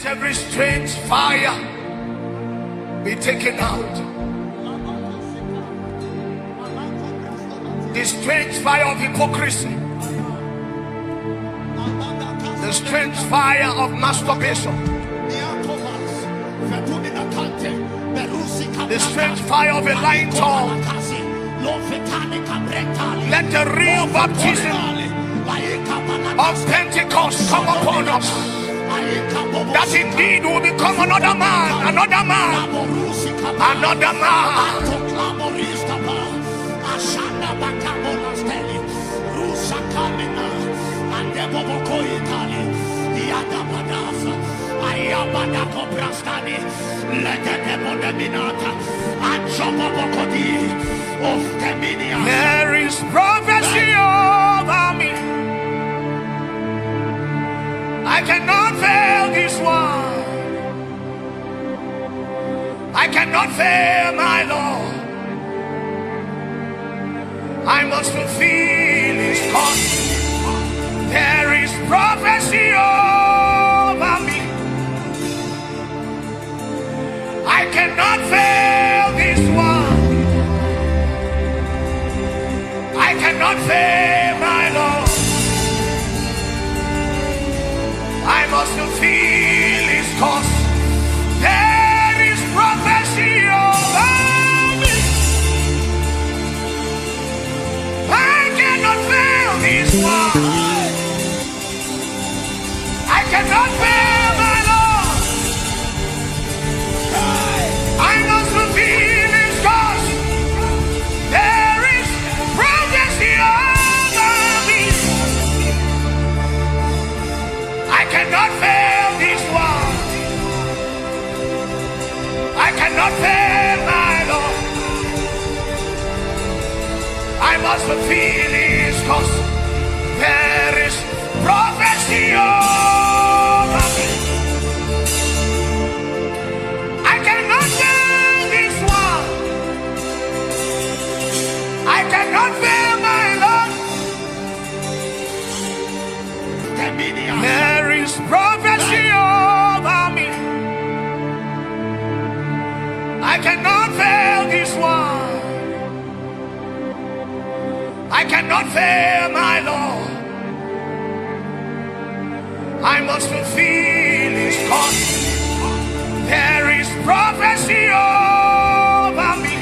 Let every strange fire be taken out. The strange fire of hypocrisy, the strange fire of masturbation, the strange fire of a lying tongue. Let the real baptism of Pentecost come upon us, that indeed will become another man, another man, another man. There is prophecy over me. I cannot fail this one. I cannot fail my Lord. I must fulfill his cause. There is prophecy over me. I cannot fail this one. I cannot fail my Lord. I must fulfill his cause. There is prophecy over me. I cannot fail this one. I cannot fail my Lord. I must fulfill his cause. There is prophecy over me. I cannot fail this one. I cannot fail my Lord. I must fulfill his cause. There is prophecy over me. I cannot fail this one. I cannot fail my Lord. There is prophecy over me. I cannot fail this one. I cannot fail my Lord. I must fulfill his cause. There is prophecy over me.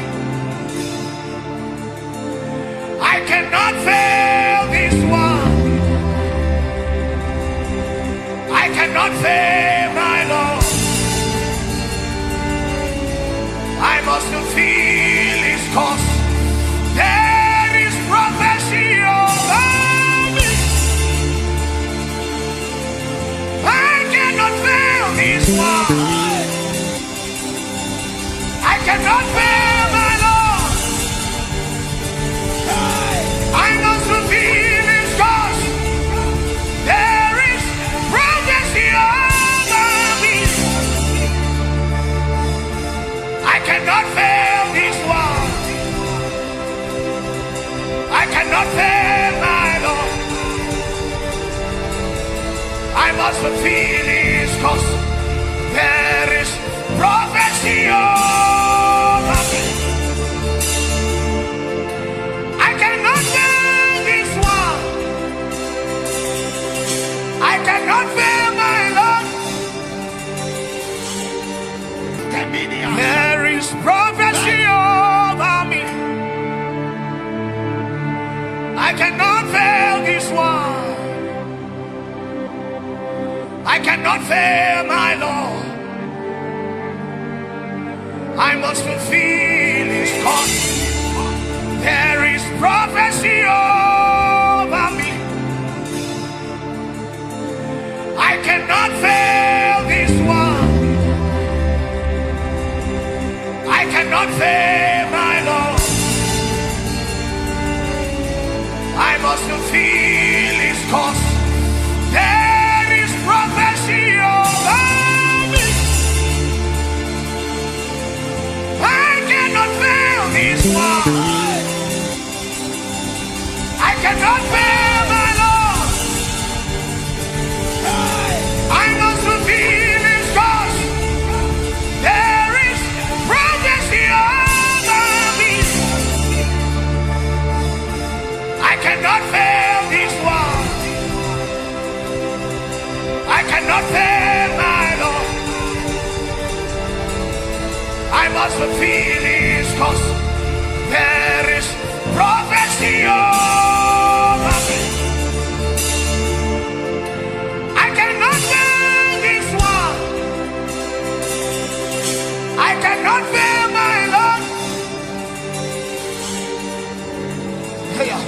I cannot fail this one. I cannot fail my Lord. I must fulfill his cause. There is prophecy over me. I cannot fail this one. I cannot fail my Lord. I must fulfill his cause. There is prophecy over me. I cannot fail this one. I cannot fail my Lord. I must fulfill his cause. There is prophecy over me. I cannot fail this one. I cannot fail my Lord. There is prophecy over me. I cannot fail this one. I cannot fail my Lord. I must fulfill his cause. There is prophecy over me. I cannot fail this one. I cannot fail my Lord. I must fulfill his cause. There is prophecy over me. I cannot fail this one. I cannot fail my Lord. I must fulfill his cause. feelings, 'cause there is prophecy over me. I cannot bear this one. I cannot bear my Lord. Hey, oh,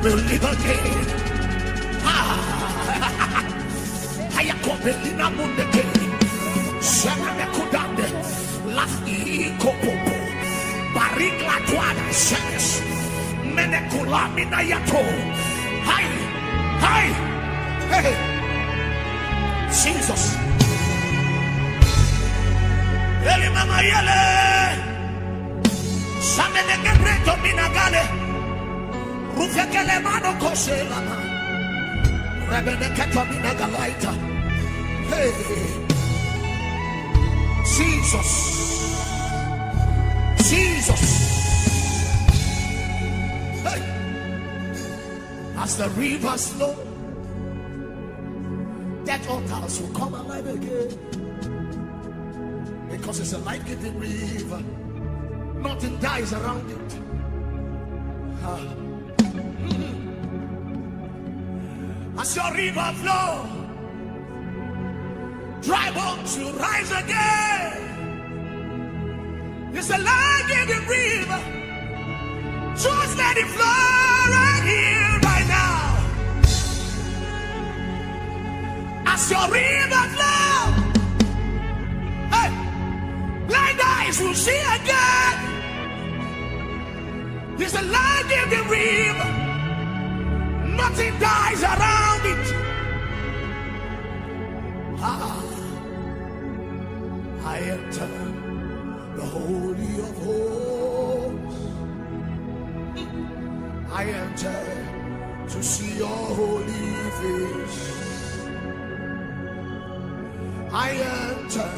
will live again. Hayakobelina mundeke. Shemane kudande. Lafi kopopo. Barikla tuada shenes. Menekula minayato. Hi. Hi. Hey. Jesus. Eli mama yele. Samene gebreto minagale. Rufekele mano kosela. Rebene keto minagalaita. Hey. Jesus. Jesus. Hey. As the rivers flow, that altars will come alive again. Because it's a life-giving river. Nothing dies around it. As your river flow, dry bones will rise again. It's a life-giving river. Just let it flow right here, right now. As your river flow, hey, blind eyes will see again. It's a life-giving river. Nothing dies around it. I enter the Holy of Holies. I enter to see your holy face. I enter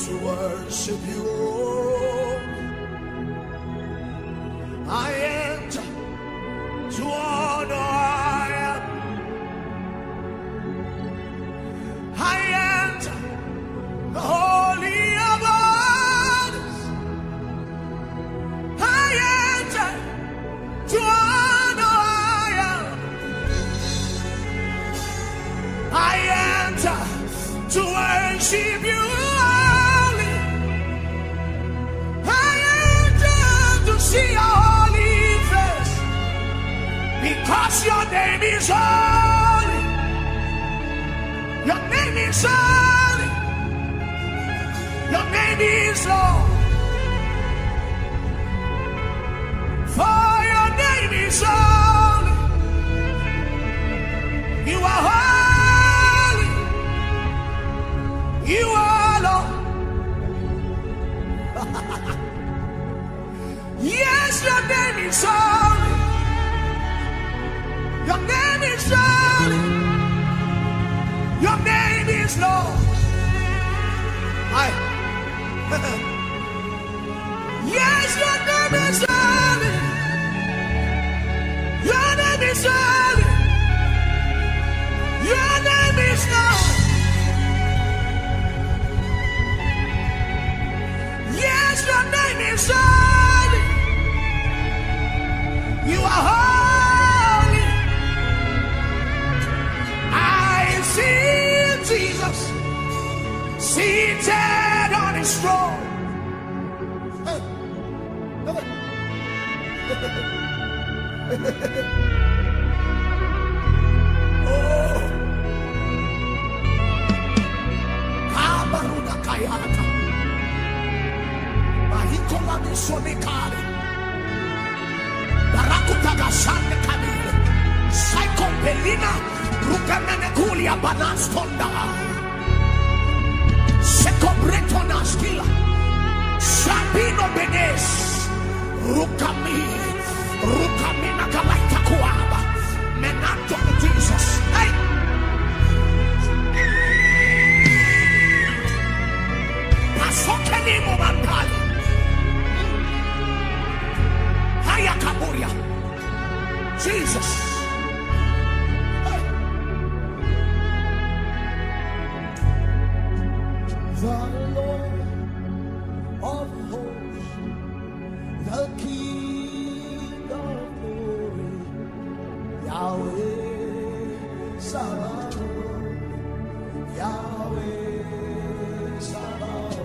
to worship you. I enter to honor. I enter the Holy of Holies. I enter to honor. I enter to worship you only. I enter to see your holy face, because your name is holy. Your name is holy. Your name is Lord. For your name is holy. You are holy. You are Lord. Yes, your name is holy. Your name is holy. Your name is Lord. Yes, your name is holy. Your name is holy. Your name is Lord. Yes, your name is holy. You are holy. I see Jesus seated on his throne. Oh, Kabaruda Kayata, Mahikola Misonekari, Barakutaga Sande Kamil, Psycho Pelina, Rukamanakulia Banastonda, Seko Bretonaskila, Sabino Benes, Rukami Nakalaita Kuaba, Menato Jesus. Hey! Pasokeni Mumantali, Hayakaburia, Jesus. Hey! The Lord of hosts, the King of glory, Yahweh Sabaoth, Yahweh Sabaoth,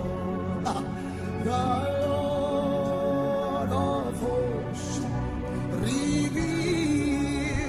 the Lord of hosts, reveal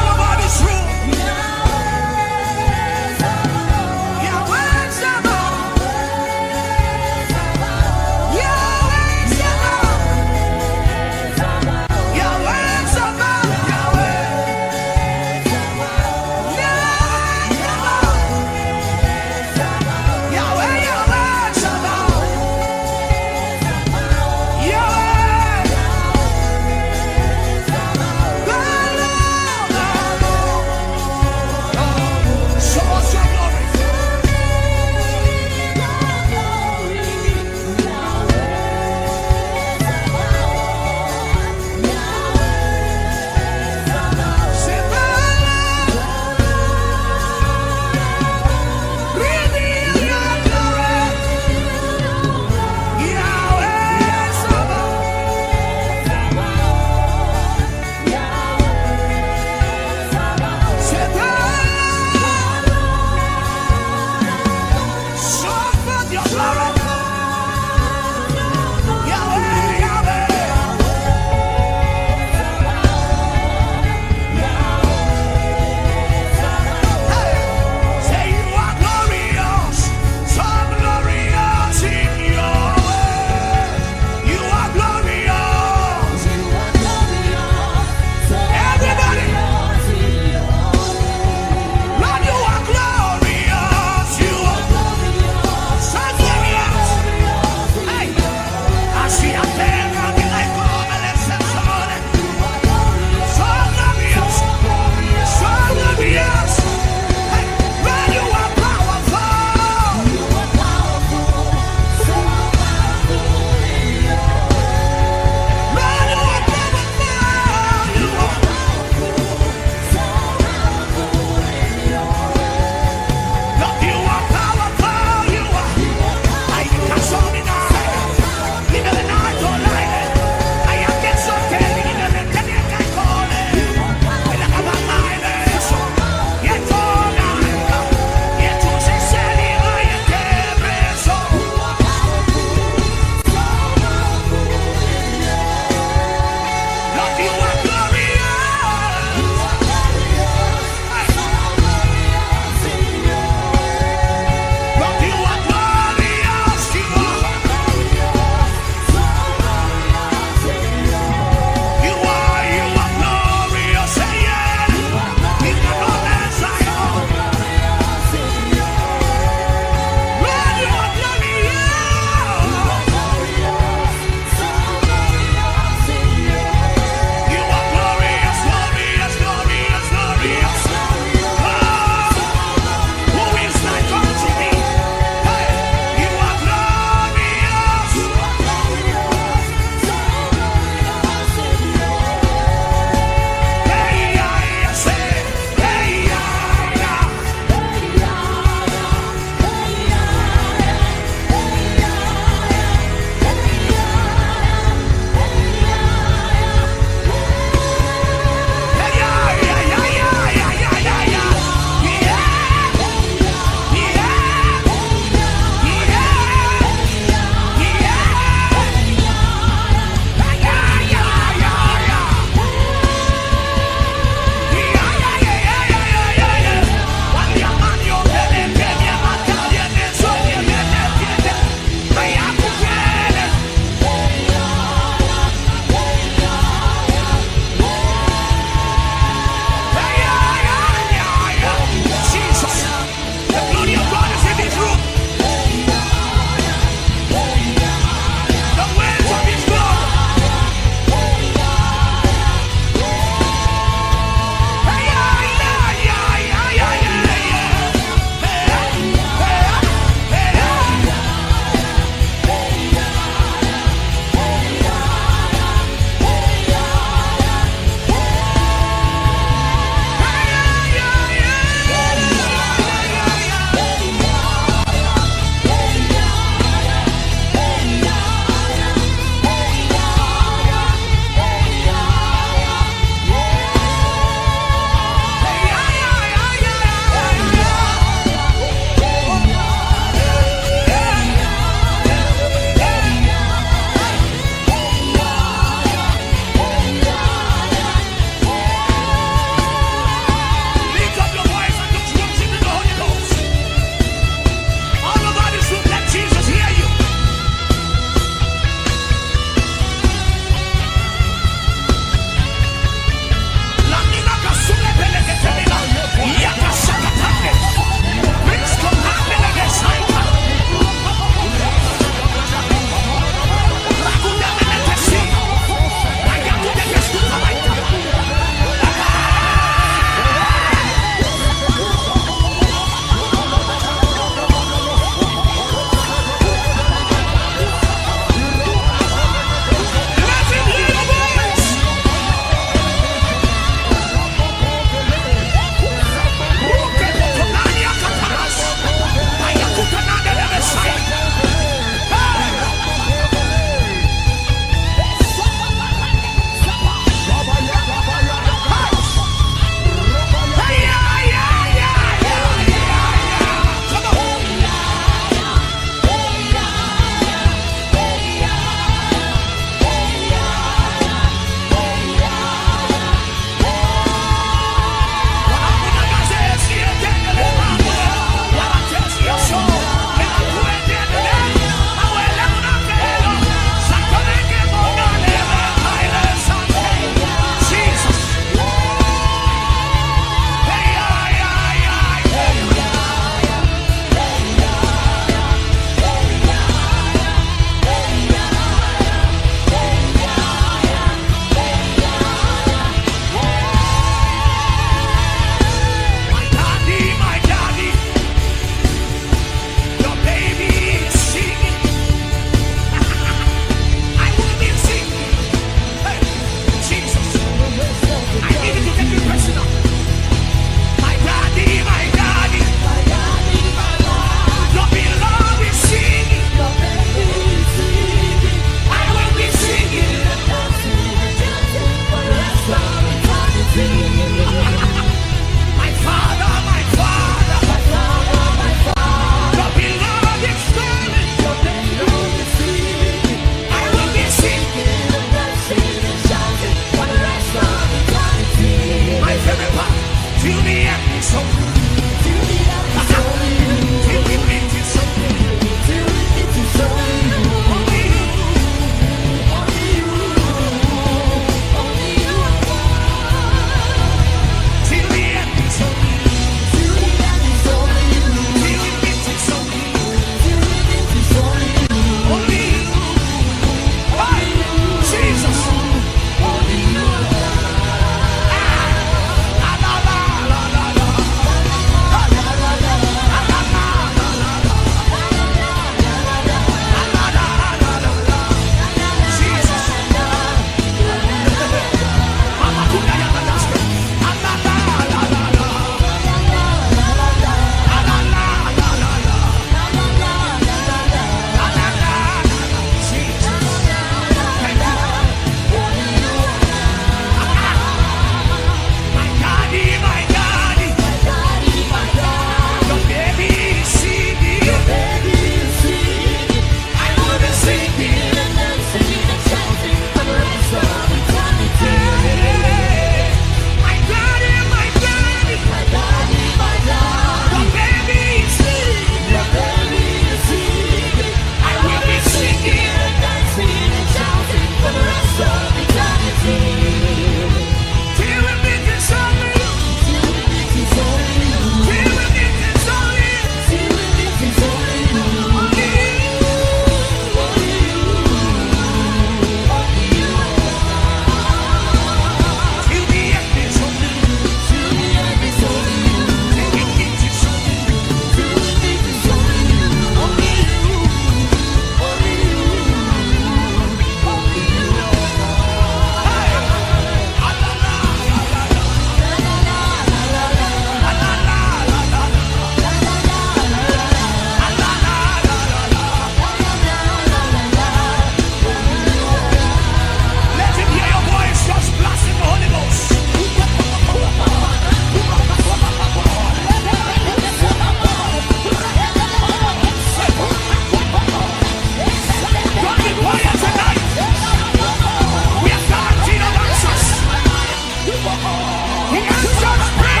He has to shout,